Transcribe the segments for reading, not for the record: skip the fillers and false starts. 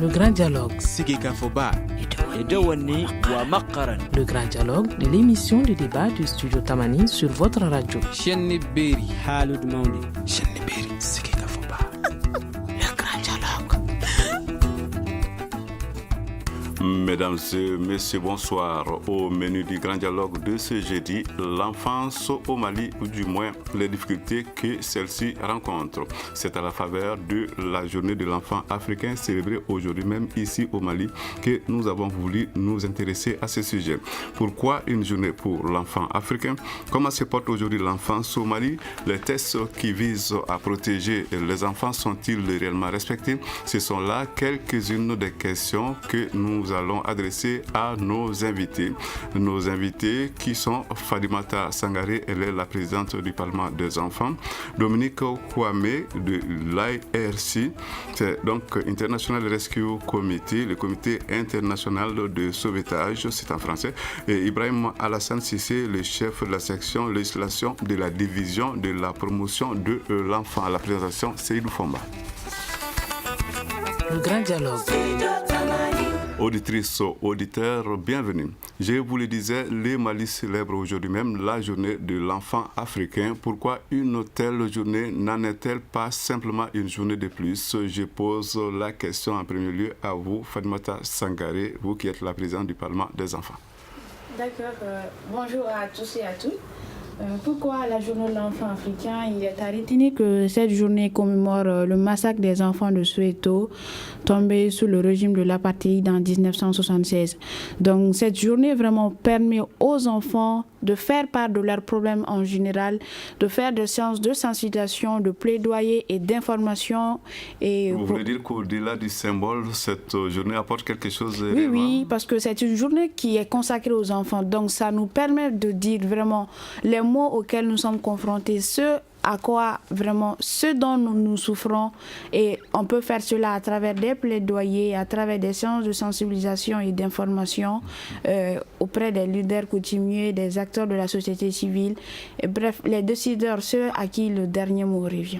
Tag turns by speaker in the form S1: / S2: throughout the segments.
S1: Le grand dialogue.
S2: Sigika Foba. Edewani wa Makaran.
S1: Le grand dialogue de l'émission de débat du studio Tamani sur votre radio.
S2: Chenni Beri. Halud Mauni.
S1: Chenni Beri. Sigika Foba. Le grand dialogue.
S3: Mesdames et messieurs, bonsoir. Au menu du grand dialogue de ce jeudi, l'enfance au Mali, ou du moins les difficultés que celle-ci rencontre. C'est à la faveur de la journée de l'enfant africain célébrée aujourd'hui même ici au Mali que nous avons voulu nous intéresser à ce sujet. Pourquoi une journée pour l'enfant africain? Comment se porte aujourd'hui l'enfance au Mali? Les tests qui visent à protéger les enfants sont-ils réellement respectés? Ce sont là quelques-unes des questions que nous allons adresser à nos invités. Nos invités qui sont Fadimata Sangaré, elle est la présidente du Parlement des enfants, Dominique Kwame de l'IRC, c'est donc International Rescue Committee, le comité international de sauvetage, c'est en français, et Ibrahim Alassane Sissé, le chef de la section législation de la division de la promotion de l'enfant. À la présentation, Seydou Fomba.
S1: Le grand dialogue.
S3: Auditrices, auditeurs, bienvenue. Je vous le disais, le Mali célèbre aujourd'hui même la journée de l'enfant africain. Pourquoi une telle journée n'en est-elle pas simplement une journée de plus? Je pose la question en premier lieu à vous, Fadimata Sangaré, vous qui êtes la présidente du Parlement des enfants.
S4: D'accord. Bonjour à tous et à toutes. Pourquoi la journée de l'enfant africain? Il est à retenir que cette journée commémore le massacre des enfants de Soweto, tombés sous le régime de l'apartheid en 1976. Donc cette journée vraiment permet aux enfants de faire part de leurs problèmes en général, de faire des séances de sensibilisation, de plaidoyer et d'information.
S3: Vous voulez dire qu'au-delà du symbole, cette journée apporte quelque chose de
S4: Oui, oui, parce que c'est une journée qui est consacrée aux enfants. Donc ça nous permet de dire vraiment les mots auxquels nous sommes confrontés, à quoi vraiment, ce dont nous souffrons, et on peut faire cela à travers des plaidoyers, à travers des séances de sensibilisation et d'information auprès des leaders coutumiers, des acteurs de la société civile, et bref, les décideurs, ceux à qui le dernier mot revient.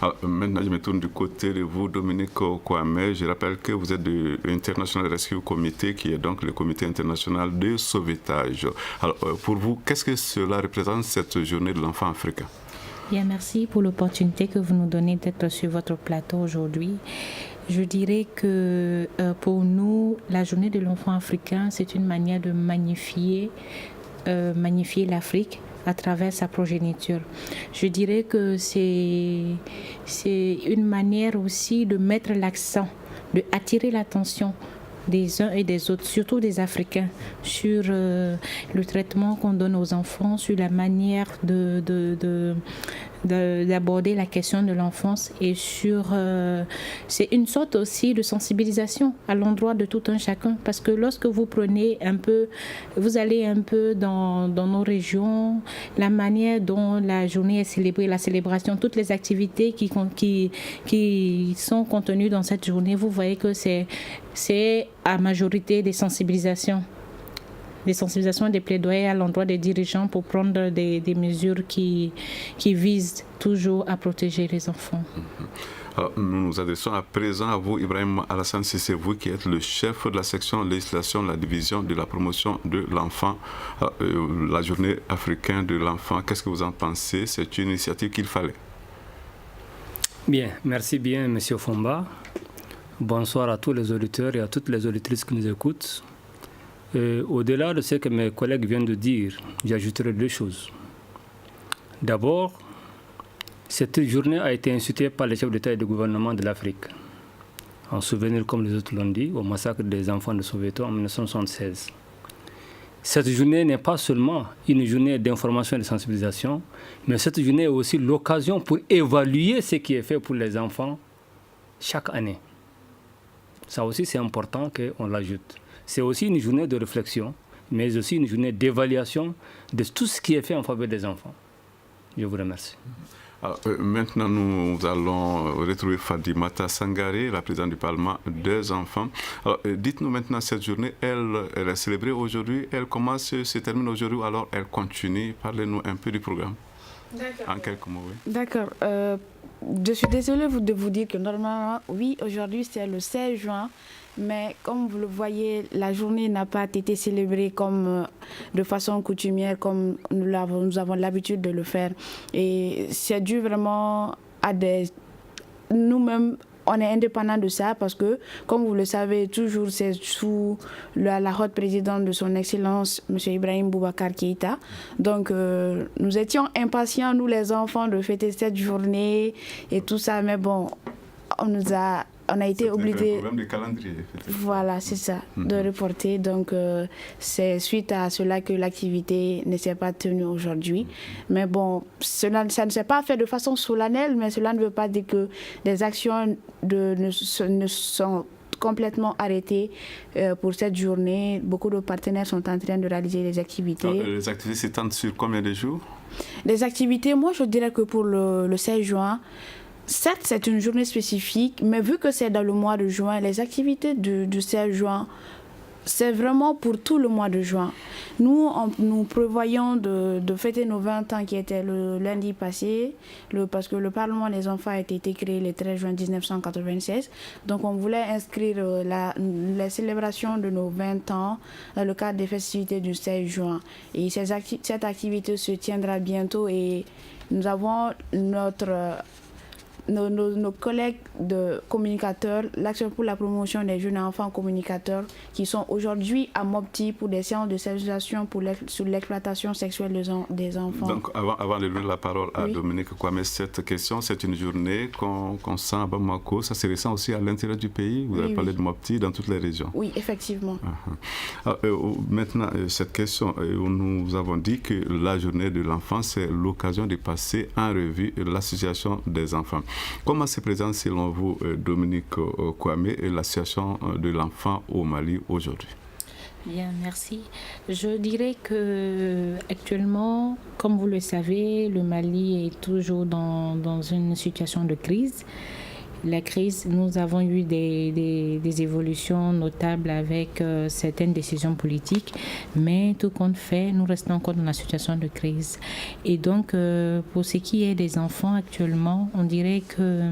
S3: Alors, maintenant, je me tourne du côté de vous, Dominique Kwame. Je rappelle que vous êtes de l'International Rescue Committee, qui est donc le comité international de sauvetage. Alors, pour vous, qu'est-ce que cela représente, cette journée de l'enfant africain?
S5: Bien, merci pour l'opportunité que vous nous donnez d'être sur votre plateau aujourd'hui. Je dirais que pour nous, la journée de l'enfant africain, c'est une manière de magnifier l'Afrique à travers sa progéniture. Je dirais que c'est une manière aussi de mettre l'accent, de attirer l'attention des uns et des autres, surtout des Africains, sur le traitement qu'on donne aux enfants, sur la manière d'aborder la question de l'enfance, et c'est une sorte aussi de sensibilisation à l'endroit de tout un chacun, parce que lorsque vous vous allez un peu dans nos régions, la manière dont la journée est célébrée, la célébration, toutes les activités qui sont contenues dans cette journée, vous voyez que c'est à majorité des sensibilisations et des plaidoyers à l'endroit des dirigeants pour prendre des mesures qui visent toujours à protéger les enfants.
S3: Alors, nous nous adressons à présent à vous, Ibrahim Alassane, c'est vous qui êtes le chef de la section législation de la division de la promotion de l'enfant. La journée africaine de l'enfant, qu'est-ce que vous en pensez? C'est une initiative qu'il fallait.
S6: Bien, merci bien, M. Fomba. Bonsoir à tous les auditeurs et à toutes les auditrices qui nous écoutent. Au-delà de ce que mes collègues viennent de dire, j'ajouterai deux choses. D'abord, cette journée a été instituée par les chefs d'État et de gouvernement de l'Afrique, en souvenir, comme les autres l'ont dit, au massacre des enfants de Soweto en 1976. Cette journée n'est pas seulement une journée d'information et de sensibilisation, mais cette journée est aussi l'occasion pour évaluer ce qui est fait pour les enfants chaque année. Ça aussi, c'est important qu'on l'ajoute. C'est aussi une journée de réflexion, mais aussi une journée d'évaluation de tout ce qui est fait en faveur des enfants. Je vous remercie.
S3: Alors, maintenant, nous allons retrouver Fadimata Sangaré, la présidente du Parlement des enfants. Alors, dites-nous maintenant, cette journée, elle est célébrée aujourd'hui, elle commence, se termine aujourd'hui, ou alors elle continue? Parlez-nous un peu du programme.
S4: D'accord.
S3: En quelques mots, oui.
S4: D'accord. je suis désolée de vous dire que normalement, oui, aujourd'hui c'est le 16 juin, mais comme vous le voyez, la journée n'a pas été célébrée comme de façon coutumière, comme nous avons l'habitude de le faire. Et c'est dû vraiment à nous-mêmes. On est indépendant de ça parce que, comme vous le savez, toujours c'est sous la haute présidente de son Excellence, M. Ibrahim Boubacar Keïta. Donc, nous étions impatients, nous les enfants, de fêter cette journée et tout ça. Mais bon, on a été obligés.
S3: Un problème de calendrier.
S4: Voilà, c'est ça, de reporter. Donc, c'est suite à cela que l'activité ne s'est pas tenue aujourd'hui. Mais bon, ça ne s'est pas fait de façon solennelle, mais cela ne veut pas dire que les actions ne sont complètement arrêtées pour cette journée. Beaucoup de partenaires sont en train de réaliser les activités.
S3: Alors, les activités s'étendent sur combien de jours?
S4: Les activités, moi, je dirais que pour le 16 juin, certes, c'est une journée spécifique, mais vu que c'est dans le mois de juin, les activités du 16 juin, c'est vraiment pour tout le mois de juin. Nous prévoyons de fêter nos 20 ans qui était le lundi passé, parce que le Parlement des enfants a été créé le 13 juin 1996. Donc on voulait inscrire la célébration de nos 20 ans dans le cadre des festivités du 16 juin. Et cette activité se tiendra bientôt et nous avons nos collègues de communicateurs, l'Action pour la promotion des jeunes enfants communicateurs, qui sont aujourd'hui à Mopti pour des séances de sensibilisation sur l'exploitation sexuelle des enfants.
S3: Donc, avant de donner la parole à Dominique Kwame, cette question, c'est une journée qu'on sent à Bamako. Ça se ressent aussi à l'intérieur du pays. Vous avez parlé de Mopti dans toutes les régions.
S4: Oui, effectivement.
S3: Maintenant, cette question, nous avons dit que la journée de l'enfant, c'est l'occasion de passer en revue la situation des enfants. Comment se présente selon vous, Dominique Kwame, la situation de l'enfant au Mali aujourd'hui?
S5: Bien, merci. Je dirais que actuellement, comme vous le savez, le Mali est toujours dans une situation de crise. La crise, nous avons eu des évolutions notables avec certaines décisions politiques, mais tout compte fait, nous restons encore dans la situation de crise. Et donc, pour ce qui est des enfants actuellement, on dirait que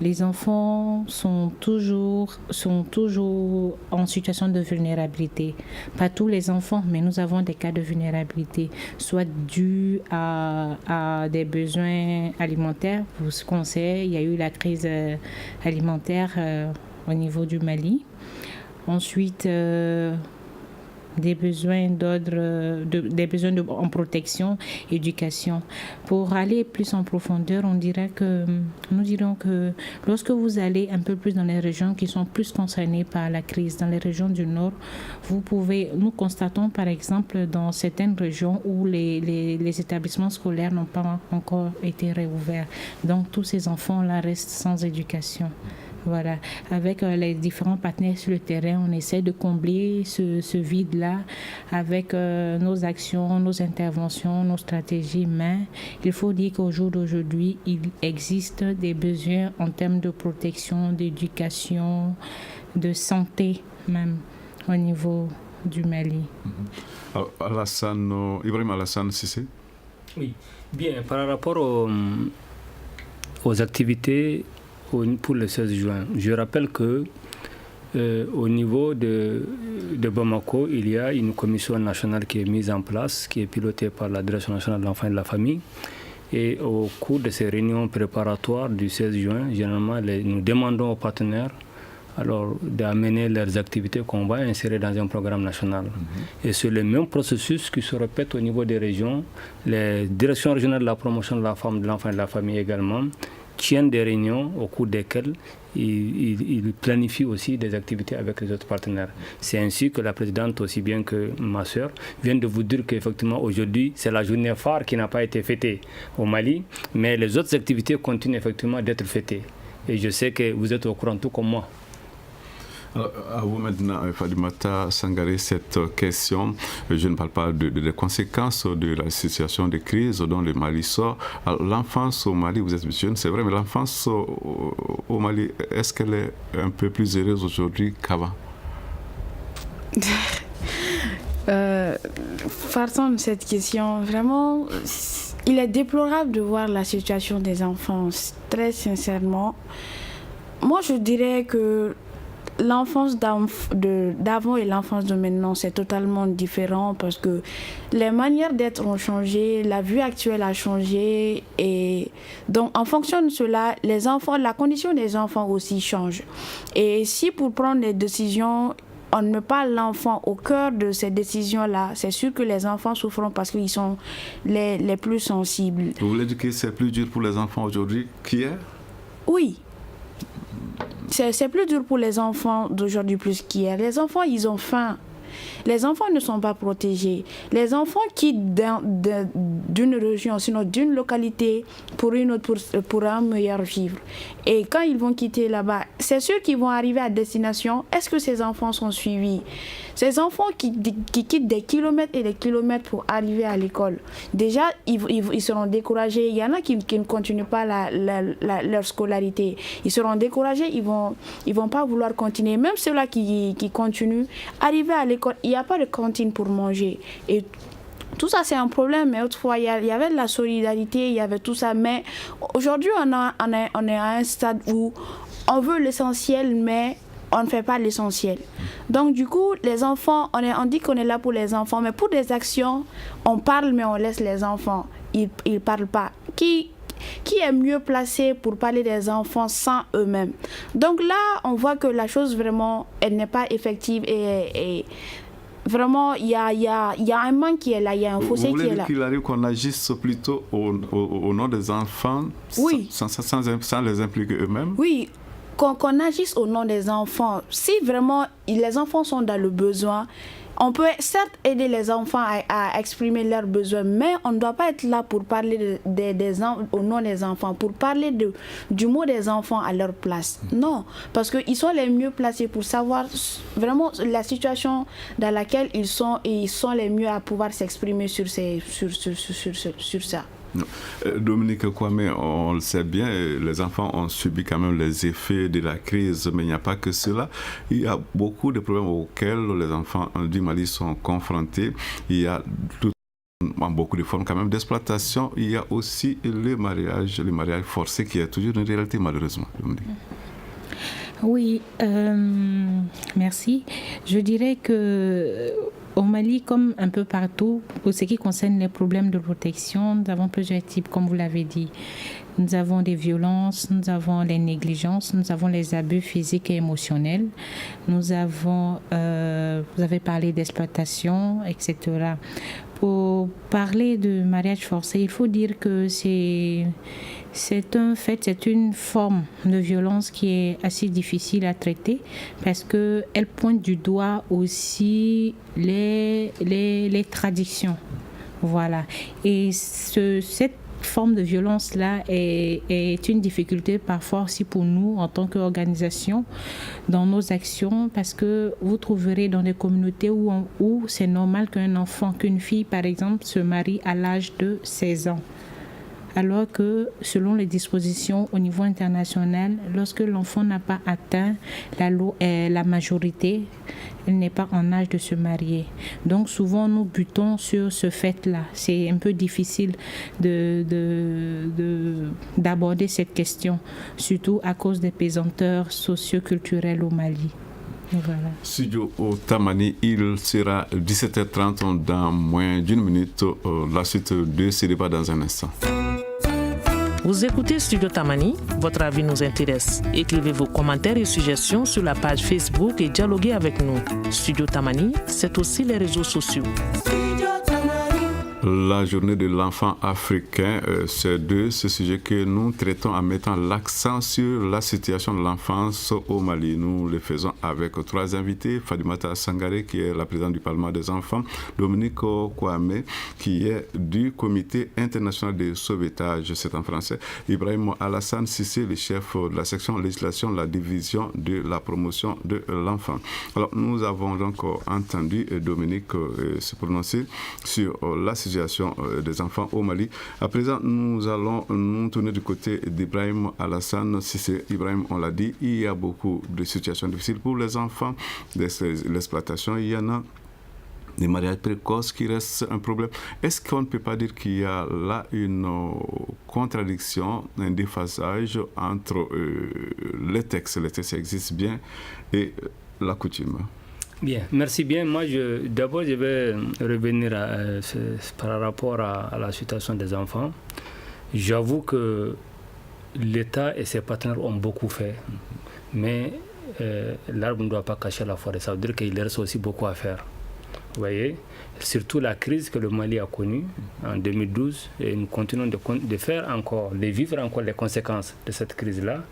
S5: les enfants sont toujours en situation de vulnérabilité. Pas tous les enfants, mais nous avons des cas de vulnérabilité, soit dus à des besoins alimentaires. Pour ce qu'on sait, il y a eu la crise alimentaire au niveau du Mali. Ensuite, des besoins en protection, éducation. Pour aller plus en profondeur, nous dirons que lorsque vous allez un peu plus dans les régions qui sont plus concernées par la crise, dans les régions du Nord, nous constatons par exemple dans certaines régions où les établissements scolaires n'ont pas encore été réouverts. Donc tous ces enfants-là restent sans éducation. Voilà. Avec les différents partenaires sur le terrain, on essaie de combler ce vide-là avec nos actions, nos interventions, nos stratégies. Mais il faut dire qu'au jour d'aujourd'hui, il existe des besoins en termes de protection, d'éducation, de santé même au niveau du Mali.
S3: Alors, Ibrahim Alassane Cissé.
S6: Oui, bien, par rapport aux activités pour le 16 juin. Je rappelle que au niveau de Bamako, il y a une commission nationale qui est mise en place, qui est pilotée par la Direction nationale de l'enfant et de la famille. Et au cours de ces réunions préparatoires du 16 juin, généralement, nous demandons aux partenaires d'amener leurs activités qu'on va insérer dans un programme national. Et c'est le même processus qui se répète au niveau des régions. Les directions régionales de la promotion de la femme, de l'enfant et de la famille également tiennent des réunions au cours desquelles ils planifient aussi des activités avec les autres partenaires. C'est ainsi que la présidente, aussi bien que ma soeur, vient de vous dire qu'effectivement aujourd'hui, c'est la journée phare qui n'a pas été fêtée au Mali, mais les autres activités continuent effectivement d'être fêtées. Et je sais que vous êtes au courant tout comme moi.
S3: Alors, à vous maintenant, Fatoumata Sangaré, cette question, je ne parle pas des conséquences de la situation de crise dont le Mali sort. Alors, l'enfance au Mali, vous êtes jeune, c'est vrai, mais l'enfance au Mali, est-ce qu'elle est un peu plus heureuse aujourd'hui qu'avant?
S4: Partons de cette question, vraiment, il est déplorable de voir la situation des enfants, très sincèrement. Moi, je dirais que l'enfance d'avant et l'enfance de maintenant, c'est totalement différent parce que les manières d'être ont changé, la vie actuelle a changé et donc en fonction de cela, la condition des enfants aussi change. Et si pour prendre des décisions, on ne met pas l'enfant au cœur de ces décisions-là, c'est sûr que les enfants souffrent parce qu'ils sont les plus sensibles.
S3: Vous voulez dire que c'est plus dur pour les enfants aujourd'hui qu'hier?
S4: Oui. C'est plus dur pour les enfants d'aujourd'hui plus qu'hier. Les enfants, ils ont faim. Les enfants ne sont pas protégés. Les enfants quittent d'une région, sinon d'une localité pour une autre pour un meilleur vivre. Et quand ils vont quitter là-bas, c'est sûr qu'ils vont arriver à destination. Est-ce que ces enfants sont suivis? Ces enfants qui quittent des kilomètres et des kilomètres pour arriver à l'école, déjà, ils seront découragés. Il y en a qui ne continuent pas leur scolarité. Ils seront découragés, ils vont pas vouloir continuer. Même ceux-là qui continuent, arriver à l'école, il n'y a pas de cantine pour manger. Et tout ça, c'est un problème. Mais autrefois, il y avait de la solidarité, il y avait tout ça. Mais aujourd'hui, on est à un stade où on veut l'essentiel, mais on ne fait pas l'essentiel. Donc, du coup, les enfants, on dit qu'on est là pour les enfants, mais pour des actions, on parle, mais on laisse les enfants. Ils ne parlent pas. Qui est mieux placé pour parler des enfants sans eux-mêmes? Donc là, on voit que la chose, vraiment, elle n'est pas effective et vraiment, il y a un manque qui est là, il y a un fossé qui est là.
S3: Vous voulez dire qu'il arrive qu'on agisse plutôt au nom des enfants,
S4: oui,
S3: sans les impliquer eux-mêmes?
S4: Oui, qu'on agisse au nom des enfants. Si vraiment les enfants sont dans le besoin, on peut certes aider les enfants à exprimer leurs besoins, mais on ne doit pas être là pour parler au nom des enfants, pour parler du mot des enfants à leur place. Non, parce qu'ils sont les mieux placés pour savoir vraiment la situation dans laquelle ils sont et ils sont les mieux à pouvoir s'exprimer sur ça.
S3: Dominique Kwame, on le sait bien, les enfants ont subi quand même les effets de la crise, mais il n'y a pas que cela. Il y a beaucoup de problèmes auxquels les enfants du Mali sont confrontés. Il y a beaucoup de formes quand même d'exploitation. Il y a aussi le mariage forcé qui est toujours une réalité malheureusement. Dominique.
S5: Oui, merci. Je dirais que au Mali, comme un peu partout, pour ce qui concerne les problèmes de protection, nous avons plusieurs types, comme vous l'avez dit. Nous avons des violences, nous avons les négligences, nous avons les abus physiques et émotionnels. Nous avons, vous avez parlé d'exploitation, etc. Pour parler de mariage forcé, il faut dire que c'est une forme de violence qui est assez difficile à traiter parce qu'elle pointe du doigt aussi les traditions. Voilà. Et cette forme de violence-là est une difficulté parfois aussi pour nous en tant qu'organisation dans nos actions parce que vous trouverez dans des communautés où c'est normal qu'une fille par exemple se marie à l'âge de 16 ans. Alors que selon les dispositions au niveau international, lorsque l'enfant n'a pas atteint la majorité, il n'est pas en âge de se marier. Donc souvent nous butons sur ce fait-là. C'est un peu difficile d'aborder cette question, surtout à cause des pesanteurs socio-culturelles au Mali. Voilà.
S3: Studio Tamani, il sera 17h30 dans moins d'une minute. La suite de ce débat dans un instant.
S1: Vous écoutez Studio Tamani, votre avis nous intéresse. Écrivez vos commentaires et suggestions sur la page Facebook et dialoguez avec nous. Studio Tamani, c'est aussi les réseaux sociaux.
S3: La journée de l'enfant africain, c'est de ce sujet que nous traitons en mettant l'accent sur la situation de l'enfance au Mali. Nous le faisons avec 3 invités. Fatoumata Sangaré, qui est la présidente du Parlement des enfants. Dominique Kwame, qui est du Comité international de sauvetage, c'est en français. Ibrahim Alassane Sissé, le chef de la section législation, la division de la promotion de l'enfant. Alors, nous avons donc entendu Dominique se prononcer sur la situation des enfants au Mali. À présent, nous allons nous tourner du côté d'Ibrahim Alassane Sissé. Ibrahim, on l'a dit, il y a beaucoup de situations difficiles pour les enfants, l'exploitation, il y en a les mariages précoces qui restent un problème. Est-ce qu'on ne peut pas dire qu'il y a là une contradiction, un déphasage entre les textes existent bien, et la coutume?
S6: Bien, merci bien. Moi, d'abord, je vais revenir par rapport à la situation des enfants. J'avoue que l'État et ses partenaires ont beaucoup fait, mais l'arbre ne doit pas cacher la forêt. Ça veut dire qu'il reste aussi beaucoup à faire. Vous voyez, surtout la crise que le Mali a connue en 2012, et nous continuons de vivre encore les conséquences de cette crise-là.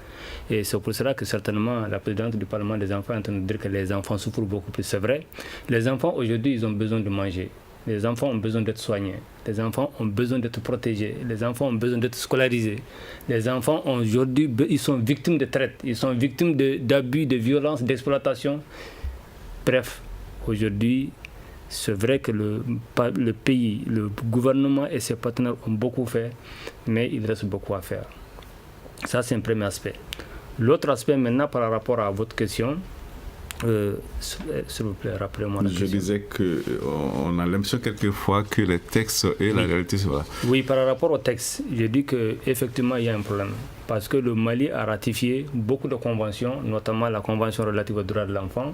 S6: Et c'est pour cela que certainement la présidente du Parlement des enfants est en train de dire que les enfants souffrent beaucoup plus. C'est vrai, les enfants aujourd'hui, ils ont besoin de manger. Les enfants ont besoin d'être soignés. Les enfants ont besoin d'être protégés. Les enfants ont besoin d'être scolarisés. Les enfants, aujourd'hui, ils sont victimes de traite. Ils sont victimes d'abus, de violences, d'exploitation. Bref, aujourd'hui, c'est vrai que le pays, le gouvernement et ses partenaires ont beaucoup fait, mais il reste beaucoup à faire. Ça, c'est un premier aspect. L'autre aspect maintenant par rapport à votre question, s'il vous plaît, rappelez-moi la question.
S3: Je disais qu'on a l'impression quelquefois que les textes et la réalité sont là.
S6: Oui, par rapport aux textes, je dis qu'effectivement il y a un problème. Parce que le Mali a ratifié beaucoup de conventions, notamment la Convention relative aux droits de l'enfant.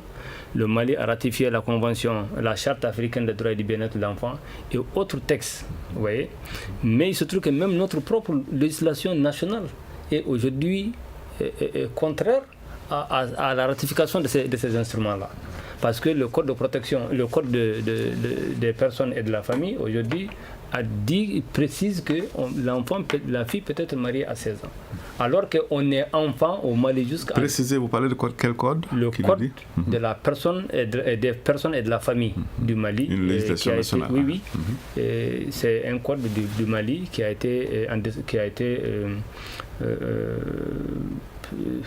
S6: Le Mali a ratifié la Charte africaine des droits et du bien-être de l'enfant et autres textes. Vous voyez. Mais il se trouve que même notre propre législation nationale est aujourd'hui contraire à la ratification de ces instruments-là. Parce que le code de protection, le code des personnes et de la famille, aujourd'hui, précise que la fille peut être mariée à 16 ans. Alors qu'on est enfant au Mali jusqu'à...
S3: Précisez, vous parlez de quel code?
S6: Le code de la personne et des personnes et de la famille du Mali.
S3: Une législation nationale.
S6: Oui. C'est un code du Mali qui a été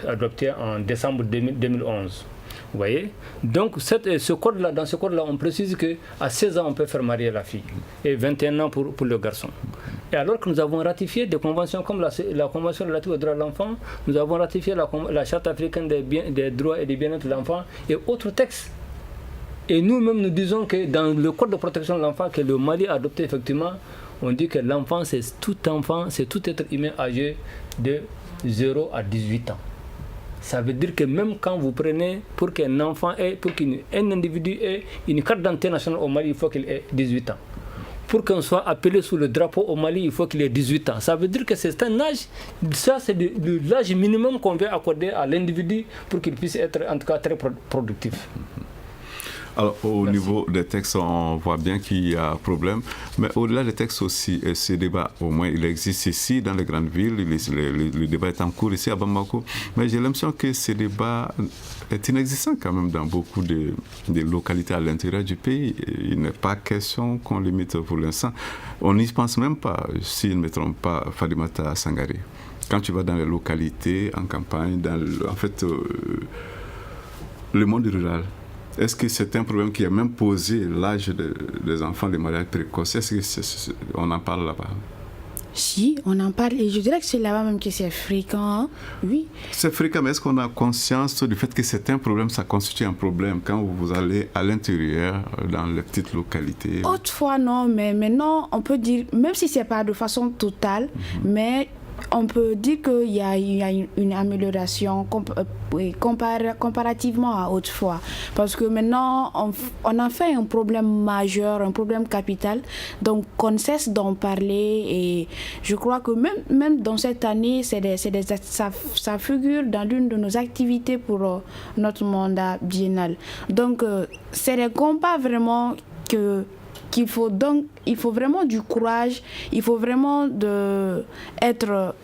S6: adopté en décembre 2011. Vous voyez? Donc, dans ce code-là, on précise qu'à 16 ans, on peut faire marier la fille et 21 ans pour le garçon. Et alors que nous avons ratifié des conventions comme la Convention relative aux droits de l'enfant, nous avons ratifié la Charte africaine des droits et du bien-être de l'enfant et autres textes. Et nous-mêmes, nous disons que dans le code de protection de l'enfant que le Mali a adopté, effectivement, on dit que l'enfant, c'est tout être humain âgé de 0 à 18 ans. Ça veut dire que même quand vous prenez pour qu'un enfant un individu ait une carte d'identité nationale au Mali, il faut qu'il ait 18 ans. Pour qu'on soit appelé sous le drapeau au Mali, il faut qu'il ait 18 ans. Ça veut dire que c'est un âge, ça c'est l'âge minimum qu'on veut accorder à l'individu pour qu'il puisse être en tout cas très productif.
S3: Alors, au niveau des textes, on voit bien qu'il y a un problème. Mais au-delà des textes aussi, ce débat, au moins, il existe ici, dans les grandes villes. Le débat est en cours ici à Bamako. Mais j'ai l'impression que ce débat est inexistant quand même dans beaucoup de localités à l'intérieur du pays. Il n'est pas question qu'on limite pour l'instant. On n'y pense même pas, si je ne me trompe pas, Fatoumata Sangaré. Quand tu vas dans les localités, en campagne, le monde rural, est-ce que c'est un problème qui a même posé l'âge des enfants, les mariages précoces? Est-ce qu'on en parle là-bas?
S4: Si, on en parle et je dirais que c'est là-bas même que c'est fréquent, hein? Oui.
S3: C'est fréquent, mais est-ce qu'on a conscience du fait que c'est un problème, ça constitue un problème quand vous allez à l'intérieur, dans les petites localités?
S4: Autrefois, non, mais maintenant, on peut dire, même si ce n'est pas de façon totale, mais on peut dire qu'il y a une amélioration comparativement à autrefois. Parce que maintenant, on a fait un problème majeur, un problème capital. Donc, on cesse d'en parler. Et je crois que même dans cette année, ça figure dans l'une de nos activités pour notre mandat biennal. Donc, c'est des combats vraiment qu'il faut. Donc, il faut vraiment du courage, il faut vraiment être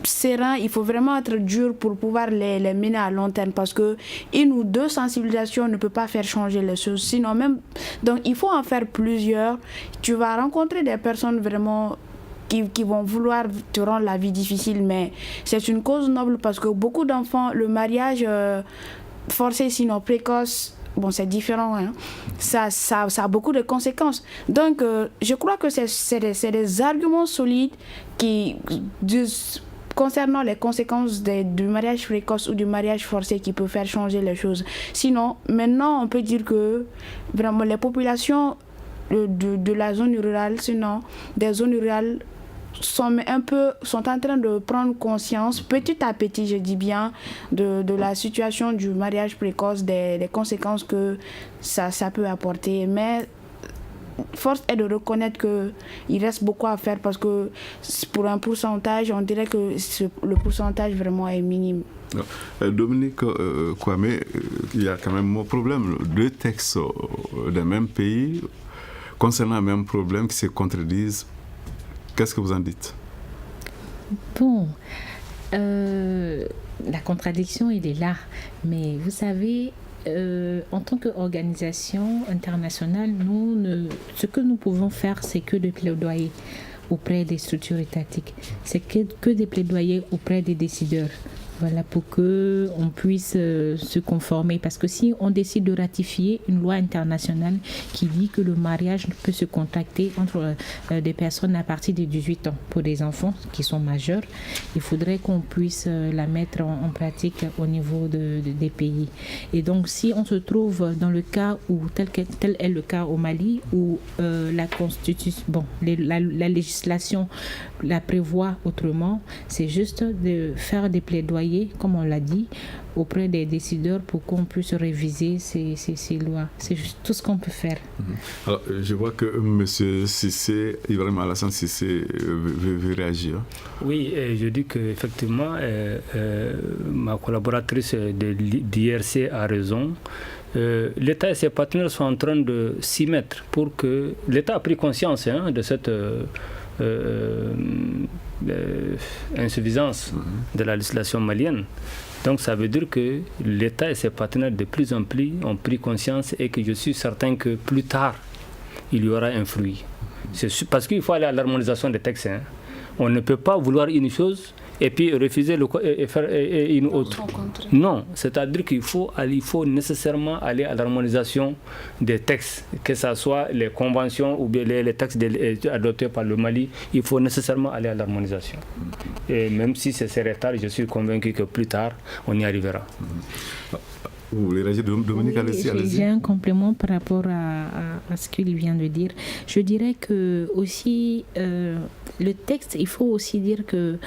S4: serein, il faut vraiment être dur pour pouvoir les mener à long terme, parce que une ou deux sensibilisations ne peut pas faire changer les choses, sinon même, donc il faut en faire plusieurs. Tu vas rencontrer des personnes vraiment qui vont vouloir te rendre la vie difficile, mais c'est une cause noble, parce que beaucoup d'enfants, le mariage forcé sinon précoce, bon, c'est différent, hein. Ça a beaucoup de conséquences. Donc, je crois que c'est des arguments solides concernant les conséquences du mariage précoce ou du mariage forcé qui peut faire changer les choses. Sinon, maintenant, on peut dire que vraiment les populations de la zone rurale, sinon des zones rurales sont en train de prendre conscience petit à petit, je dis bien, de la situation du mariage précoce, des conséquences que ça peut apporter. Mais force est de reconnaître qu'il reste beaucoup à faire parce que pour un pourcentage, on dirait que le pourcentage vraiment est minime.
S3: Dominique Kwame, il y a quand même un problème. Deux textes des mêmes pays concernant le même problème qui se contredisent. Qu'est-ce que vous en dites?
S5: Bon, la contradiction, elle est là. Mais vous savez, en tant qu'organisation internationale, ce que nous pouvons faire, c'est que de plaidoyer auprès des structures étatiques. C'est que des plaidoyers auprès des décideurs. Voilà, pour qu'on puisse se conformer. Parce que si on décide de ratifier une loi internationale qui dit que le mariage peut se contracter entre des personnes à partir de 18 ans pour des enfants qui sont majeurs, il faudrait qu'on puisse la mettre en pratique au niveau des pays. Et donc, si on se trouve dans le cas où, tel est le cas au Mali, où la constitution, la législation la prévoit autrement, c'est juste de faire des plaidoyers, comme on l'a dit, auprès des décideurs pour qu'on puisse réviser ces lois. C'est juste tout ce qu'on peut faire.
S3: Alors, je vois que M. Cissé, Ibrahim Alassane Cissé, veut réagir.
S6: Oui, je dis qu'effectivement, ma collaboratrice d'IRC a raison. L'État et ses partenaires sont en train de s'y mettre pour que... L'État a pris conscience de cette... insuffisance de la législation malienne. Donc ça veut dire que l'État et ses partenaires de plus en plus ont pris conscience et que je suis certain que plus tard, il y aura un fruit. Parce qu'il faut aller à l'harmonisation des textes. On ne peut pas vouloir une chose et puis refuser et faire une autre. Non, c'est-à-dire qu'il faut nécessairement aller à l'harmonisation des textes, que ce soit les conventions ou bien les textes adoptés par le Mali, il faut nécessairement aller à l'harmonisation. Et même si c'est retard, je suis convaincu que plus tard, on y arrivera.
S3: Vous voulez réagir, Dominique?
S5: Oui,
S3: allez-y.
S5: J'ai un complément par rapport à ce qu'il vient de dire. Je dirais que aussi, le texte, il faut aussi dire que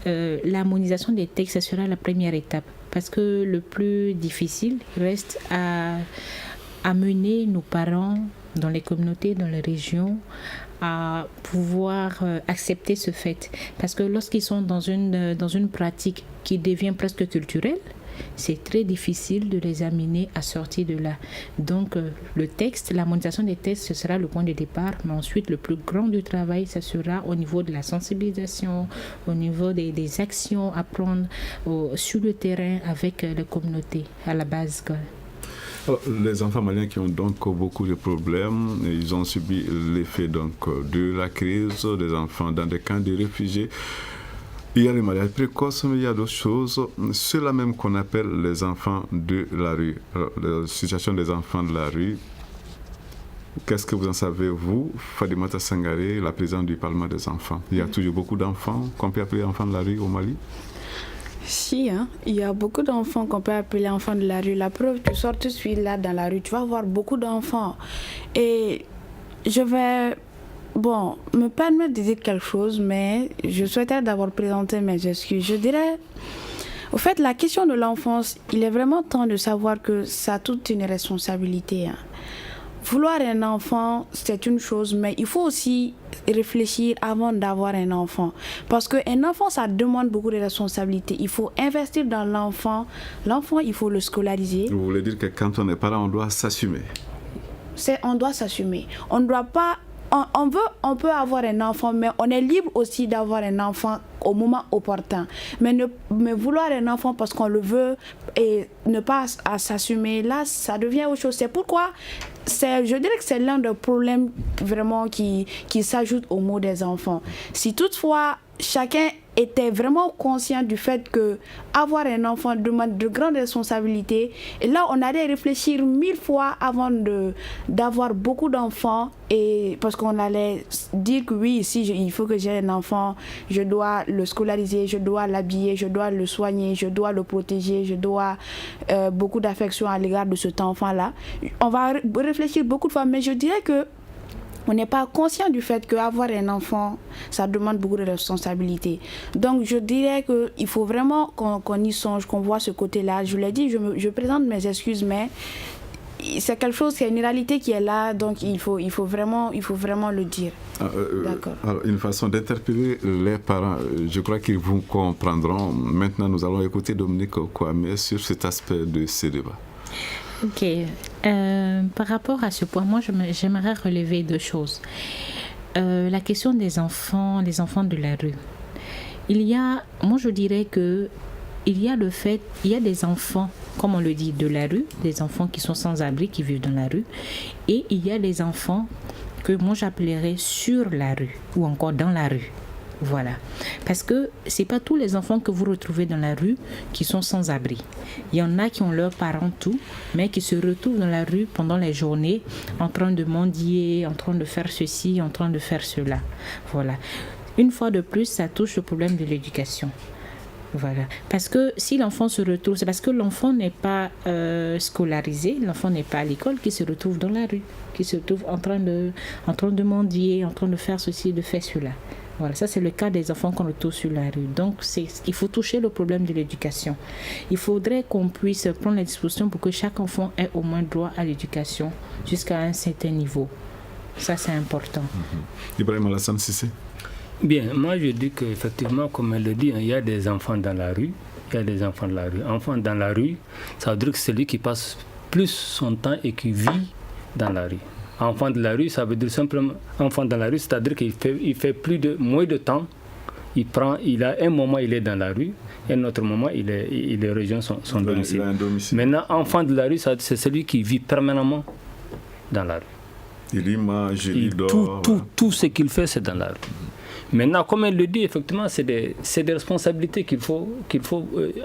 S5: l'harmonisation des textes, ce sera la première étape. Parce que le plus difficile reste à amener nos parents dans les communautés, dans les régions, à pouvoir accepter ce fait. Parce que lorsqu'ils sont dans une pratique qui devient presque culturelle, c'est très difficile de les amener à sortir de là. Donc, le texte, l'harmonisation des textes, ce sera le point de départ. Mais ensuite, le plus grand du travail, ce sera au niveau de la sensibilisation, au niveau des actions à prendre sur le terrain avec les communautés à la base.
S3: Les enfants maliens qui ont donc beaucoup de problèmes, ils ont subi l'effet donc de la crise, des enfants dans des camps de réfugiés. Il y a les mariages précoces, mais il y a d'autres choses. Ceux-là même qu'on appelle les enfants de la rue. Alors, la situation des enfants de la rue, qu'est-ce que vous en savez, vous, Fadimata Sangaré, la présidente du Parlement des enfants? Il y a toujours beaucoup d'enfants qu'on peut appeler enfants de la rue au Mali?
S4: Si, il y a beaucoup d'enfants qu'on peut appeler enfants de la rue. La preuve, tu sors tout de suite là dans la rue, tu vas voir beaucoup d'enfants. Et je vais... me permettre de dire quelque chose, mais je souhaiterais d'abord présenter mes excuses. Je dirais, au fait, la question de l'enfance, il est vraiment temps de savoir que ça a toute une responsabilité. Vouloir un enfant, c'est une chose, mais il faut aussi réfléchir avant d'avoir un enfant. Parce qu'un enfant, ça demande beaucoup de responsabilités. Il faut investir dans l'enfant. L'enfant, il faut le scolariser.
S3: Vous voulez dire que quand on est parent, on doit s'assumer?
S4: On doit s'assumer. On ne doit pas... On peut avoir un enfant, mais on est libre aussi d'avoir un enfant au moment opportun. Mais vouloir un enfant parce qu'on le veut et ne pas s'assumer, là, ça devient autre chose. C'est pourquoi je dirais que c'est l'un des problèmes vraiment qui s'ajoute au mot des enfants. Si toutefois chacun était vraiment conscient du fait que avoir un enfant demande de grandes responsabilités, et là on allait réfléchir 1000 fois avant d'avoir beaucoup d'enfants, et parce qu'on allait dire que oui, si il faut que j'ai un enfant, je dois le scolariser, je dois l'habiller, je dois le soigner, je dois le protéger, je dois beaucoup d'affection à l'égard de cet enfant là. On va réfléchir beaucoup de fois, mais je dirais que on n'est pas conscient du fait qu'avoir un enfant, ça demande beaucoup de responsabilités. Donc, je dirais qu'il faut vraiment qu'on y songe, qu'on voit ce côté-là. Je l'ai dit, je présente mes excuses, mais c'est quelque chose, c'est une réalité qui est là, donc il faut vraiment le dire.
S3: D'accord. Alors, une façon d'interpeller les parents, je crois qu'ils vous comprendront. Maintenant, nous allons écouter Dominique Kwame sur cet aspect de ce débat.
S5: Ok. Par rapport à ce point, moi, j'aimerais relever 2 choses. La question des enfants de la rue. Moi, je dirais que il y a des enfants, comme on le dit, de la rue, des enfants qui sont sans abri, qui vivent dans la rue, et il y a des enfants que moi j'appellerais sur la rue ou encore dans la rue. Voilà. Parce que c'est pas tous les enfants que vous retrouvez dans la rue qui sont sans abri. Il y en a qui ont leurs parents tout, mais qui se retrouvent dans la rue pendant les journées en train de mendier, en train de faire ceci, en train de faire cela. Voilà. Une fois de plus, ça touche le problème de l'éducation. Voilà. Parce que si l'enfant se retrouve, c'est parce que l'enfant n'est pas scolarisé, l'enfant n'est pas à l'école, qui se retrouve dans la rue, qui se retrouve en train de mendier, en train de faire ceci, de faire cela. Voilà, ça c'est le cas des enfants qu'on retrouve sur la rue. Donc il faut toucher le problème de l'éducation. Il faudrait qu'on puisse prendre les dispositions pour que chaque enfant ait au moins droit à l'éducation jusqu'à un certain niveau. Ça c'est important.
S3: Ibrahim Alassane Cissé.
S6: Bien, moi je dis qu'effectivement, comme elle le dit, il y a des enfants dans la rue. Il y a des enfants dans la rue. Enfant dans la rue, ça veut dire que c'est celui qui passe plus son temps et qui vit dans la rue. Enfant de la rue, ça veut dire simplement enfant dans la rue, c'est-à-dire qu'il fait moins de temps. Il a un moment il est dans la rue, et un autre moment il rejoint son domicile. Maintenant, enfant de la rue, c'est celui qui vit permanemment dans la rue.
S3: Il mange, il dort.
S6: Tout ce qu'il fait, c'est dans la rue. Maintenant, comme elle le dit, effectivement, c'est des responsabilités qu'il faut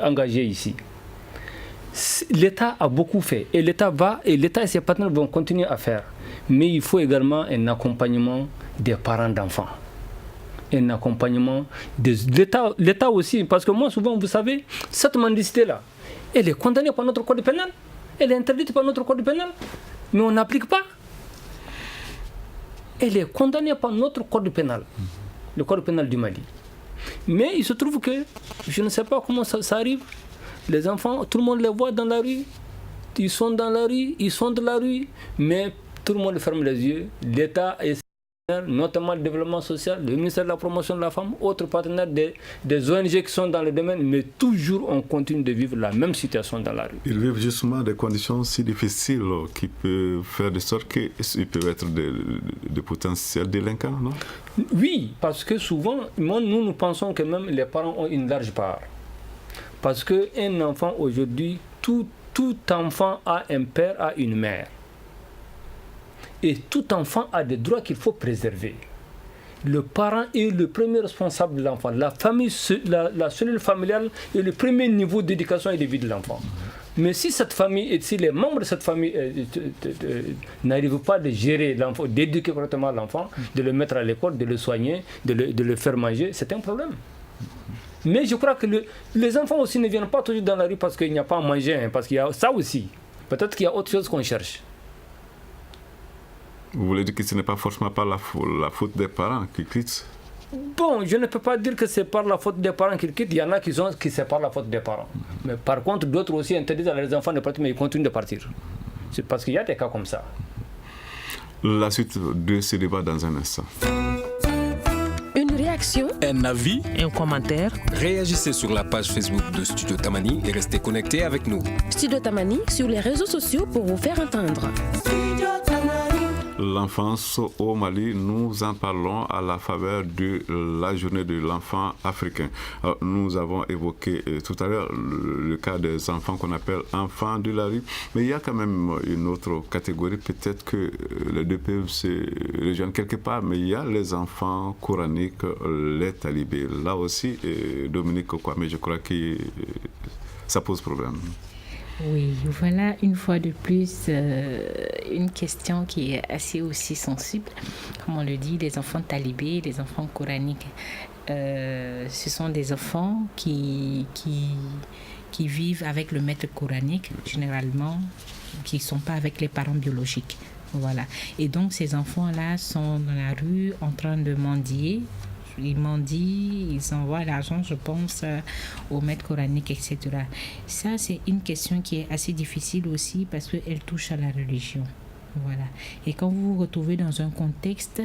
S6: engager ici. L'État a beaucoup fait, et l'État et ses partenaires vont continuer à faire. Mais il faut également un accompagnement des parents d'enfants. Un accompagnement de l'État aussi. Parce que moi, souvent, vous savez, cette mendicité-là, elle est condamnée par notre code pénal. Elle est interdite par notre code pénal. Mais on n'applique pas. Elle est condamnée par notre code pénal. Le code pénal du Mali. Mais il se trouve que, je ne sais pas comment ça arrive, les enfants, tout le monde les voit dans la rue, ils sont dans la rue, ils sont de la rue, mais tout le monde ferme les yeux. L'État et notamment le développement social, le ministère de la promotion de la femme, autres partenaires des ONG qui sont dans le domaine, mais toujours on continue de vivre la même situation dans la rue.
S3: Ils vivent justement des conditions si difficiles qui peuvent faire de sorte qu'ils peuvent être des potentiels délinquants, non?
S6: Oui, parce que souvent, nous pensons que même les parents ont une large part. Parce qu'un enfant aujourd'hui, tout enfant a un père, a une mère. Et tout enfant a des droits qu'il faut préserver. Le parent est le premier responsable de l'enfant. La famille, la cellule familiale est le premier niveau d'éducation et de vie de l'enfant. Mais si cette famille, si les membres de cette famille n'arrivent pas à gérer l'enfant, d'éduquer correctement l'enfant, de le mettre à l'école, de le soigner, de le faire manger, c'est un problème. Mais je crois que les enfants aussi ne viennent pas toujours dans la rue parce qu'il n'y a pas à manger, parce qu'il y a ça aussi. Peut-être qu'il y a autre chose qu'on cherche.
S3: Vous voulez dire que ce n'est pas forcément par la faute des parents qui quittent?
S6: Bon, je ne peux pas dire que c'est par la faute des parents qu'ils quittent. Il y en a qui c'est par la faute des parents. Mais par contre, d'autres aussi interdisent à leurs enfants de partir, mais ils continuent de partir. C'est parce qu'il y a des cas comme ça.
S3: La suite de ce débat dans un instant.
S7: Une réaction,
S2: Un avis,
S1: Un commentaire.
S7: réagissez sur la page Facebook de Studio Tamani et restez connectés avec nous. Studio Tamani sur les réseaux sociaux pour vous faire entendre.
S3: L'enfance au Mali, nous en parlons à la faveur de la journée de l'enfant africain. Alors, nous avons évoqué tout à l'heure le cas des enfants qu'on appelle enfants de la rue, mais il y a quand même une autre catégorie, peut-être que les deux peuvent se rejoindre quelque part, mais il y a les enfants coraniques, les talibés. Là aussi, Dominique Kwame, je crois que ça pose problème.
S5: Oui, voilà une fois de plus une question qui est assez aussi sensible. Comme on le dit, les enfants talibés, les enfants coraniques, ce sont des enfants qui vivent avec le maître coranique, généralement, qui ne sont pas avec les parents biologiques. Voilà. Et donc, ces enfants-là sont dans la rue en train de mendier. Ils mendient, ils envoient l'argent, je pense, au maître coranique, etc. Ça, c'est une question qui est assez difficile aussi parce qu'elle touche à la religion. Voilà. Et quand vous vous retrouvez dans un contexte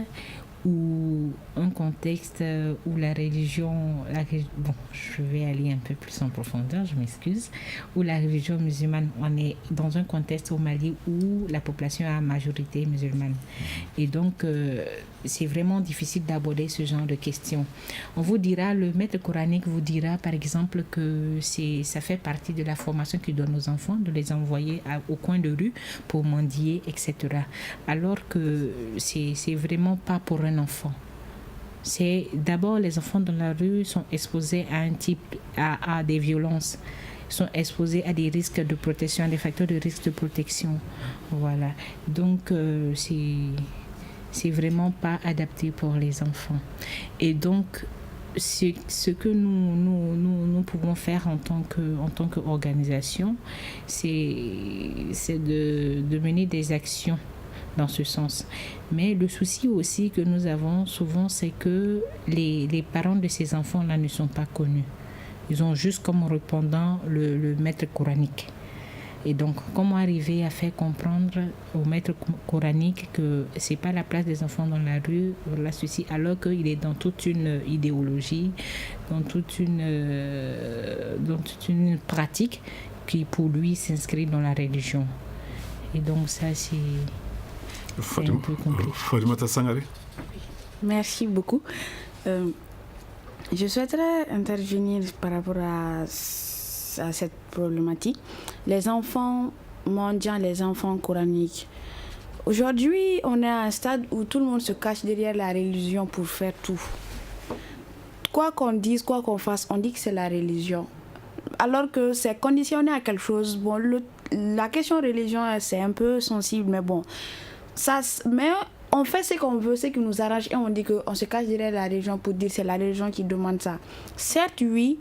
S5: où la religion, bon, je vais aller un peu plus en profondeur, je m'excuse, où la religion musulmane, on est dans un contexte au Mali où la population a majorité musulmane. Et donc, c'est vraiment difficile d'aborder ce genre de questions. On vous dira, le maître coranique vous dira, par exemple, que ça fait partie de la formation qu'il donne aux enfants, de les envoyer au coin de rue pour mendier, etc. Alors que c'est vraiment pas pour un enfant. C'est d'abord les enfants dans la rue sont exposés à des violences, sont exposés à des risques de protection, à des facteurs de risque de protection. Voilà. Donc c'est vraiment pas adapté pour les enfants. Et donc ce que nous pouvons faire en tant qu'organisation, c'est de mener des actions dans ce sens. Mais le souci aussi que nous avons souvent, c'est que les parents de ces enfants-là ne sont pas connus. Ils ont juste comme répondant le maître coranique. Et donc, comment arriver à faire comprendre au maître coranique que c'est pas la place des enfants dans la rue, voilà ceci, alors qu'il est dans toute une idéologie, dans toute une pratique qui pour lui s'inscrit dans la religion. Et donc ça c'est un peu compliqué.
S3: Fatimata Sangare.
S4: Merci beaucoup. Je souhaiterais intervenir par rapport à cette problématique. Les enfants mendiants, les enfants coraniques. Aujourd'hui, on est à un stade où tout le monde se cache derrière la religion pour faire tout. Quoi qu'on dise, quoi qu'on fasse, on dit que c'est la religion. Alors que c'est conditionné à quelque chose. Bon, la question religion, c'est un peu sensible, mais bon. Mais on fait ce qu'on veut, ce qui nous arrange, et on dit qu'on se cache derrière la religion pour dire que c'est la religion qui demande ça. Certes, oui,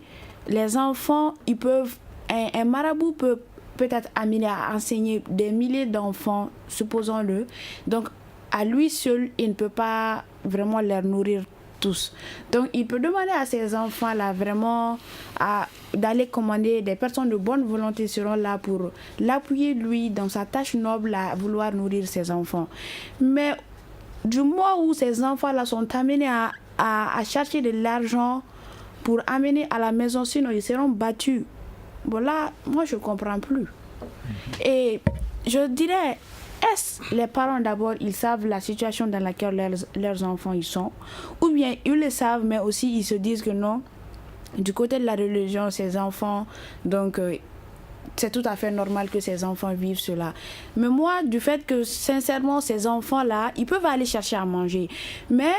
S4: les enfants, ils peuvent, un marabout peut être amené à enseigner des milliers d'enfants, supposons-le. Donc, à lui seul, il ne peut pas vraiment les nourrir tous. Donc, il peut demander à ces enfants-là vraiment d'aller commander. Des personnes de bonne volonté seront là pour l'appuyer, lui, dans sa tâche noble à vouloir nourrir ses enfants. Mais du moment où ces enfants-là sont amenés à chercher de l'argent pour amener à la maison, sinon ils seront battus. Voilà, moi je ne comprends plus. Et je dirais, est-ce les parents d'abord, ils savent la situation dans laquelle leurs enfants ils sont, ou bien ils le savent, mais aussi ils se disent que non, du côté de la religion, ces enfants, donc c'est tout à fait normal que ces enfants vivent cela. Mais moi, du fait que sincèrement, ces enfants-là, ils peuvent aller chercher à manger, mais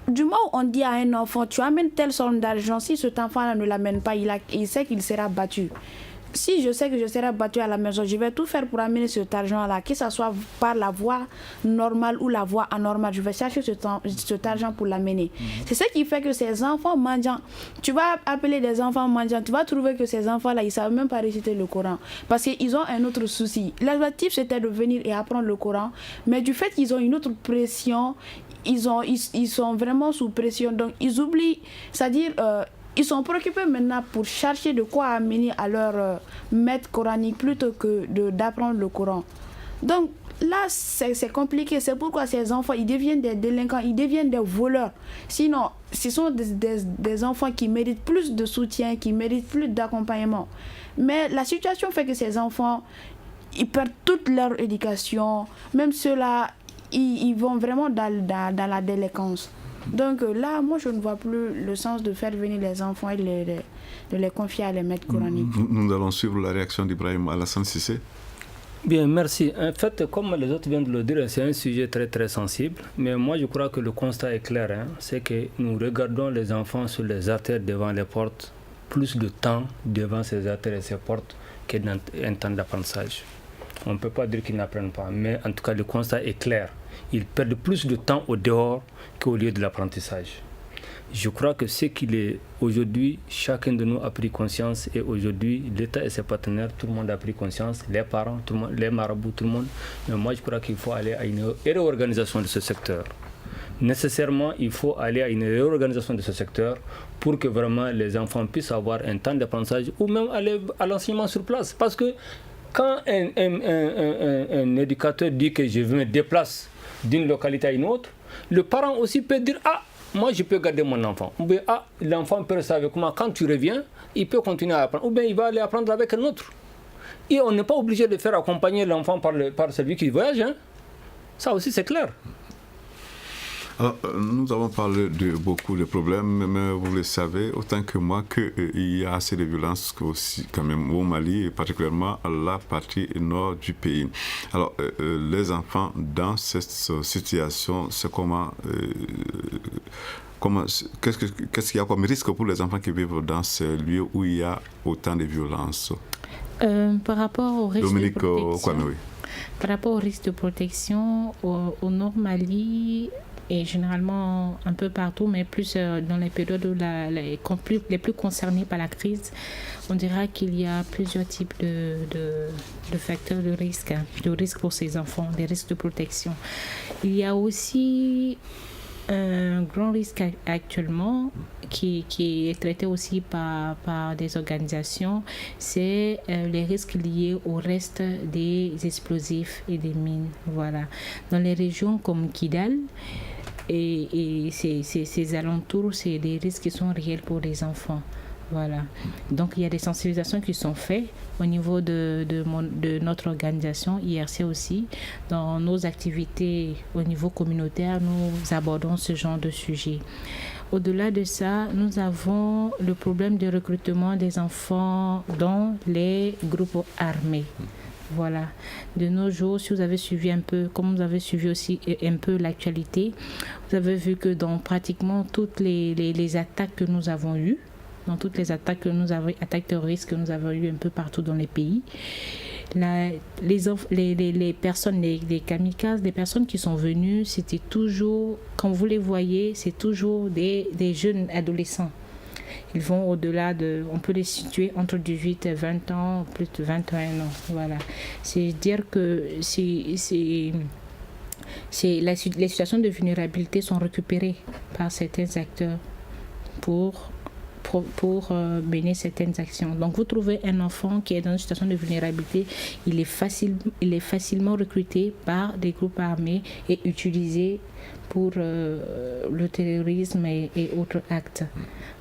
S4: du moment où on dit à un enfant, tu amènes telle somme d'argent, si cet enfant-là ne l'amène pas, il sait qu'il sera battu. Si je sais que je serai battu à la maison, je vais tout faire pour amener cet argent-là, que ce soit par la voie normale ou la voie anormale. Je vais chercher cet argent pour l'amener. C'est ce qui fait que ces enfants mendiants, tu vas appeler des enfants mendiants, tu vas trouver que ces enfants-là, ils ne savent même pas réciter le Coran. Parce qu'ils ont un autre souci. L'objectif, c'était de venir et apprendre le Coran, mais du fait qu'ils ont une autre pression, ils sont vraiment sous pression. Donc, ils oublient, c'est-à-dire... ils sont préoccupés maintenant pour chercher de quoi amener à leur maître coranique plutôt que d'apprendre le Coran. Donc là, c'est compliqué. C'est pourquoi ces enfants, ils deviennent des délinquants, ils deviennent des voleurs. Sinon, ce sont des enfants qui méritent plus de soutien, qui méritent plus d'accompagnement. Mais la situation fait que ces enfants, ils perdent toute leur éducation. Même ceux-là, ils vont vraiment dans la délinquance. Donc là, moi, je ne vois plus le sens de faire venir les enfants et de les confier à les maîtres coraniques.
S3: Nous allons suivre la réaction d'Ibrahim Alassane Sissé.
S6: Bien, merci. En fait, comme les autres viennent de le dire, c'est un sujet très très sensible. Mais moi, je crois que le constat est clair. C'est que nous regardons les enfants sur les artères devant les portes, plus de temps devant ces artères et ces portes que dans un temps d'apprentissage. On ne peut pas dire qu'ils n'apprennent pas, mais en tout cas, le constat est clair. Ils perdent plus de temps au dehors qu'au lieu de l'apprentissage. Je crois que ce qu'il est aujourd'hui, chacun de nous a pris conscience et aujourd'hui, l'État et ses partenaires, tout le monde a pris conscience, les parents, tout le monde, les marabouts, tout le monde. Mais moi, je crois qu'il faut aller à une réorganisation de ce secteur. Nécessairement, il faut aller à une réorganisation de ce secteur pour que vraiment les enfants puissent avoir un temps d'apprentissage ou même aller à l'enseignement sur place. Parce que quand un éducateur dit que je me déplace d'une localité à une autre, le parent aussi peut dire « Ah, moi je peux garder mon enfant ». Ou bien « Ah, l'enfant peut rester avec moi, quand tu reviens, il peut continuer à apprendre. » Ou bien il va aller apprendre avec un autre. Et on n'est pas obligé de faire accompagner l'enfant par celui qui voyage. Hein. Ça aussi c'est clair.
S3: Alors, nous avons parlé de beaucoup de problèmes, mais vous le savez autant que moi qu'il y a assez de violences aussi quand même au Mali, et particulièrement à la partie nord du pays. Alors, les enfants dans cette situation, c'est qu'est-ce qu'il y a comme risque pour les enfants qui vivent dans ces lieux où il y a autant de violences?
S5: Par rapport au risque de protection,
S3: Kwame, oui.
S5: Par rapport au risque de protection au nord Mali, et généralement un peu partout, mais plus dans les périodes où les plus concernés par la crise, on dira qu'il y a plusieurs types de facteurs de risque pour ces enfants, des risques de protection. Il y a aussi un grand risque actuellement qui est traité aussi par des organisations, c'est les risques liés au reste des explosifs et des mines. Voilà. Dans les régions comme Kidal, et ces alentours, c'est des risques qui sont réels pour les enfants. Voilà. Donc il y a des sensibilisations qui sont faites au niveau de notre organisation, IRC aussi. Dans nos activités au niveau communautaire, nous abordons ce genre de sujet. Au-delà de ça, nous avons le problème de recrutement des enfants dans les groupes armés. Voilà. De nos jours, si vous avez suivi un peu, comme vous avez suivi aussi un peu l'actualité, vous avez vu que dans pratiquement toutes les attaques que nous avons eues, attaques terroristes que nous avons eues un peu partout dans les pays, les personnes, les kamikazes, les personnes qui sont venues, c'était toujours, quand vous les voyez, c'est toujours des jeunes adolescents. Ils vont au-delà on peut les situer entre 18 et 20 ans, plus de 21 ans. Voilà. C'est dire que les situations de vulnérabilité sont récupérées par certains acteurs pour mener certaines actions. Donc vous trouvez un enfant qui est dans une situation de vulnérabilité, il est facilement recruté par des groupes armés et utilisé pour le terrorisme et autres actes.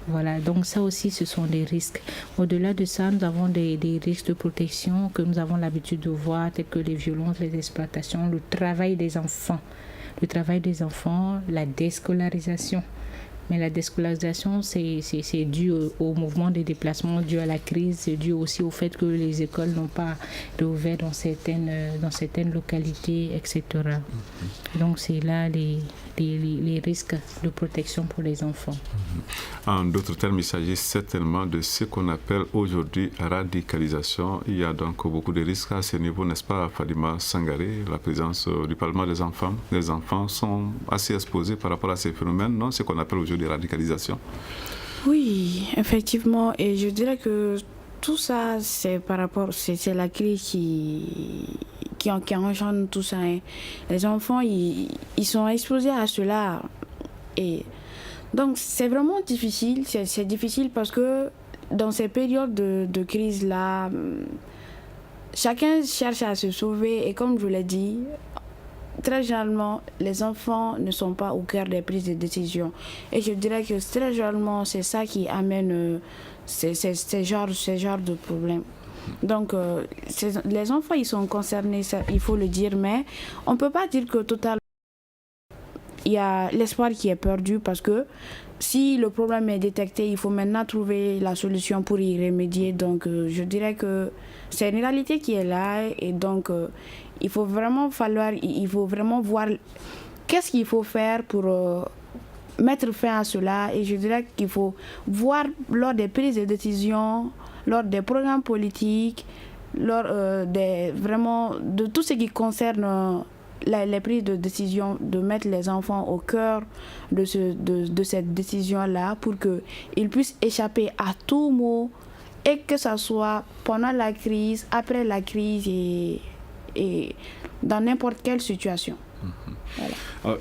S5: Voilà, donc ça aussi, ce sont des risques. Au-delà de ça, nous avons des risques de protection que nous avons l'habitude de voir, tels que les violences, les exploitations, le travail des enfants, la déscolarisation. Mais la déscolarisation, c'est dû au mouvement des déplacements, dû à la crise, c'est dû aussi au fait que les écoles n'ont pas réouvert dans certaines localités, etc. Donc c'est là les risques de protection pour les enfants.
S3: En d'autres termes, il s'agit certainement de ce qu'on appelle aujourd'hui radicalisation. Il y a donc beaucoup de risques à ce niveau, n'est-ce pas, Fadima Sangaré, la présence du Parlement des enfants. Les enfants sont assez exposés par rapport à ces phénomènes, non? Ce qu'on appelle aujourd'hui de radicalisation.
S4: Oui, effectivement, et je dirais que tout ça, c'est la crise qui engendre tout ça. Hein. Les enfants, ils sont exposés à cela. Et donc, c'est vraiment difficile. C'est difficile parce que dans ces périodes de crise-là, chacun cherche à se sauver. Et comme je l'ai dit, très généralement, les enfants ne sont pas au cœur des prises de décision. Et je dirais que très généralement, c'est ça qui amène ces genres de problèmes. Donc, les enfants, ils sont concernés, ça, il faut le dire, mais on ne peut pas dire que totalement, il y a l'espoir qui est perdu parce que si le problème est détecté, il faut maintenant trouver la solution pour y remédier. Donc, je dirais que c'est une réalité qui est là et donc il faut vraiment voir qu'est-ce qu'il faut faire pour mettre fin à cela. Et je dirais qu'il faut voir lors des prises de décision, lors des programmes politiques, lors de tout ce qui concerne les prises de décision, de mettre les enfants au cœur de cette décision-là pour qu'ils puissent échapper à tout mot, et que ce soit pendant la crise, après la crise et dans n'importe quelle situation. Voilà.
S3: Alors,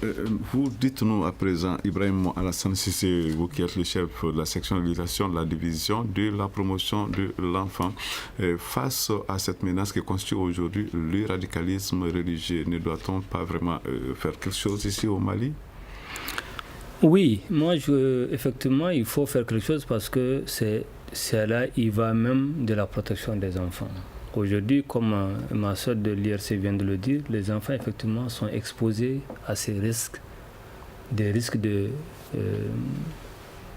S3: vous dites-nous à présent, Ibrahim Alassane Sissé, vous qui êtes le chef de la section de l'éducation de la division de la promotion de l'enfant, face à cette menace qui constitue aujourd'hui le radicalisme religieux, ne doit-on pas vraiment faire quelque chose ici au Mali?
S6: Oui, effectivement, il faut faire quelque chose parce que c'est là, il va même de la protection des enfants. Aujourd'hui, comme ma soeur de l'IRC vient de le dire, les enfants effectivement sont exposés à ces risques, des risques de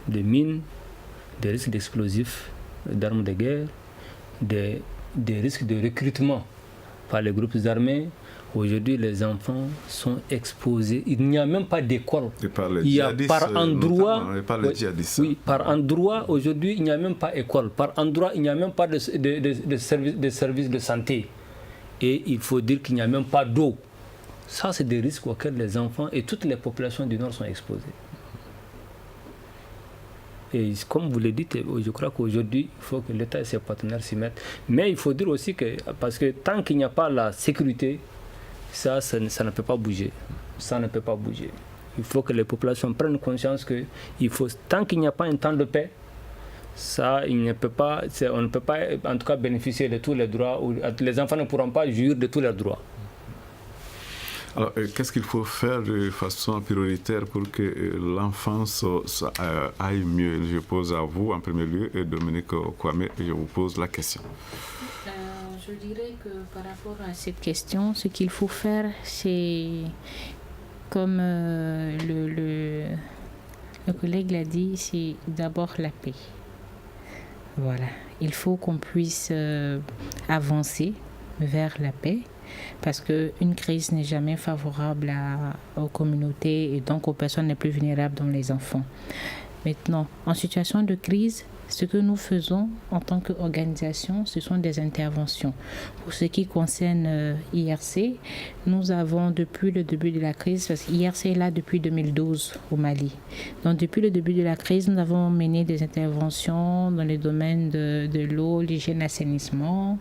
S6: mines, des risques d'explosifs, d'armes de guerre, des risques de recrutement par les groupes armés. Aujourd'hui, les enfants sont exposés. Il n'y a même pas d'école.
S3: Il y a par endroit.
S6: Oui, par endroit, aujourd'hui, il n'y a même pas d'école. Par endroit, il n'y a même pas de services de santé. Et il faut dire qu'il n'y a même pas d'eau. Ça, c'est des risques auxquels les enfants et toutes les populations du Nord sont exposées. Et comme vous le dites, je crois qu'aujourd'hui, il faut que l'État et ses partenaires s'y mettent. Mais il faut dire aussi que, parce que tant qu'il n'y a pas la sécurité, ça ne peut pas bouger. Ça ne peut pas bouger. Il faut que les populations prennent conscience que tant qu'il n'y a pas un temps de paix, on ne peut pas en tout cas bénéficier de tous les droits, ou les enfants ne pourront pas jouir de tous leurs droits.
S3: Alors, qu'est-ce qu'il faut faire de façon prioritaire pour que l'enfance aille mieux? Je pose à vous en premier lieu, et Dominique Kwame, je vous pose la question.
S5: Je dirais que par rapport à cette question, ce qu'il faut faire, c'est, comme le collègue l'a dit, c'est d'abord la paix. Voilà, il faut qu'on puisse avancer vers la paix, parce qu'une crise n'est jamais favorable aux communautés et donc aux personnes les plus vulnérables, dont les enfants. Maintenant, en situation de crise, ce que nous faisons en tant qu'organisation, ce sont des interventions. Pour ce qui concerne IRC, nous avons depuis le début de la crise, parce qu'IRC est là depuis 2012 au Mali. Donc depuis le début de la crise, nous avons mené des interventions dans les domaines de l'eau, l'hygiène, l'assainissement.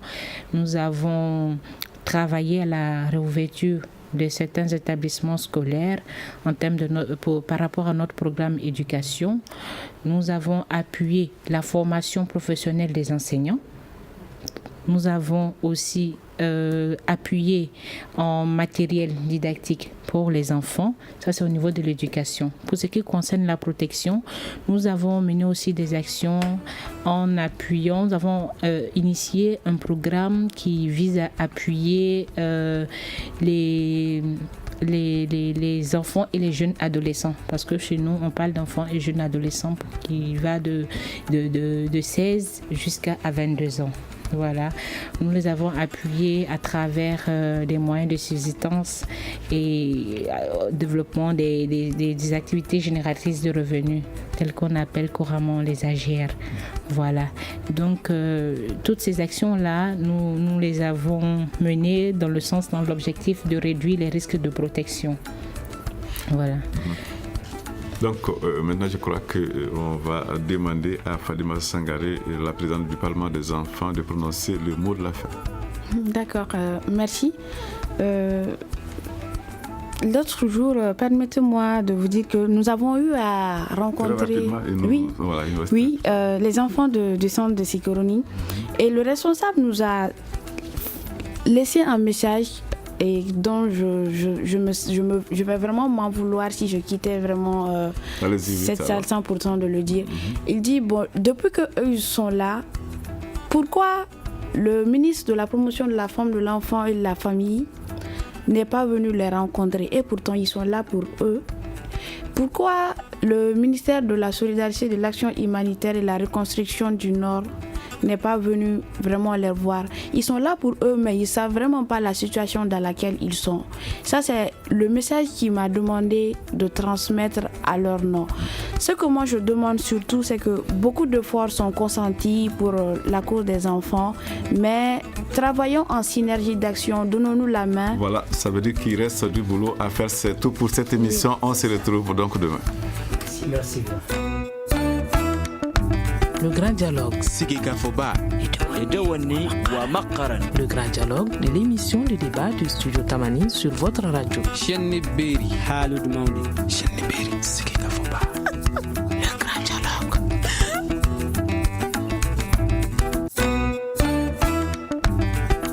S5: Nous avons travaillé à la réouverture de certains établissements scolaires en termes par rapport à notre programme éducation. Nous avons appuyé la formation professionnelle des enseignants. Nous avons aussi appuyé en matériel didactique pour les enfants. Ça, c'est au niveau de l'éducation. Pour ce qui concerne la protection, nous avons mené aussi des actions en appuyant. Nous avons initié un programme qui vise à appuyer les enfants et les jeunes adolescents, parce que chez nous on parle d'enfants et jeunes adolescents qui va de 16 jusqu'à 22 ans. Voilà, nous les avons appuyés à travers des moyens de subsistance et développement des activités génératrices de revenus, telles qu'on appelle couramment les AGR. Voilà, donc toutes ces actions-là, nous les avons menées dans l'objectif de réduire les risques de protection. Voilà.
S3: Donc maintenant je crois qu'on va demander à Fadima Sangaré, la présidente du Parlement des enfants, de prononcer le mot de la fin.
S4: D'accord, merci. L'autre jour, permettez-moi de vous dire que nous avons eu à rencontrer les enfants du centre de Sikoroni, et le responsable nous a laissé un message et dont je vais vraiment m'en vouloir si je quittais vraiment cette salle 100% de le dire. Il dit, depuis qu'eux sont là, pourquoi le ministre de la promotion de la femme, de l'enfant et de la famille n'est pas venu les rencontrer, et pourtant ils sont là pour eux? Pourquoi le ministère de la solidarité, de l'action humanitaire et de la reconstruction du Nord n'est pas venu vraiment les voir. Ils sont là pour eux, mais ils ne savent vraiment pas la situation dans laquelle ils sont. Ça, c'est le message qui m'a demandé de transmettre à leur nom. Ce que moi je demande surtout, c'est que beaucoup d'efforts sont consentis pour la cause des enfants, mais travaillons en synergie d'action, donnons-nous la main.
S3: Voilà, ça veut dire qu'il reste du boulot à faire. C'est tout pour cette émission. Oui. On se retrouve donc demain.
S6: Merci.
S1: Le grand dialogue. Le grand dialogue de l'émission de débat du Studio Tamani sur votre radio.